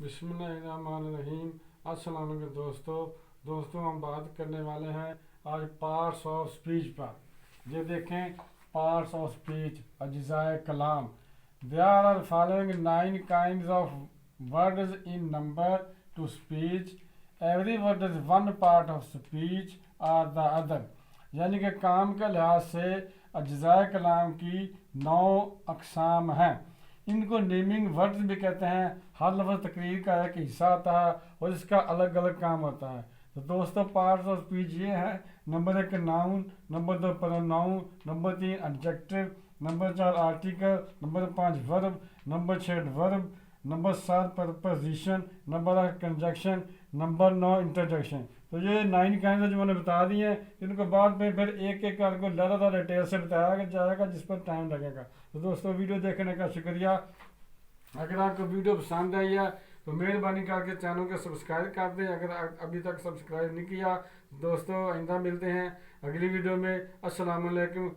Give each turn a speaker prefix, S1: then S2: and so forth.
S1: بسم اللہ الرحمن الرحیم۔ السلام علیکم دوستوں ہم بات کرنے والے ہیں آج پارٹس آف سپیچ پر۔ یہ دیکھیں پارٹس آف سپیچ، اجزائے کلام۔ There are following 9 kinds of words in number to speech. Every word is one part of speech or the other. یعنی کہ کام کے لحاظ سے اجزائے کلام کی 9 اقسام ہیں۔ ان کو نیمنگ ورڈز بھی کہتے ہیں۔ ہر لفظ تقریر کا ایک حصہ ہوتا ہے اور اس کا الگ الگ کام ہوتا ہے۔ تو دوستو پارٹس آف اسپیچ یہ ہے: number 1 noun, number 2 pronoun, number 3 adjective, number 4 article, number 5 verb, number 6 adverb, number 7 preposition, number 8 conjunction, number 9 interjection. تو یہ 9 کائنز جو میں نے بتا دی ہیں، ان کو بعد میں پھر ایک ایک کر کو زیادہ ڈیٹیل سے بتایا جائے گا جس پر ٹائم لگے گا۔ تو دوستو ویڈیو دیکھنے کا شکریہ۔ اگر آپ کو ویڈیو پسند آئی ہے تو مہربانی کر کے چینل کو سبسکرائب کر دیں اگر ابھی تک سبسکرائب نہیں کیا۔ دوستو آئندہ ملتے ہیں اگلی ویڈیو میں۔ السلام علیکم۔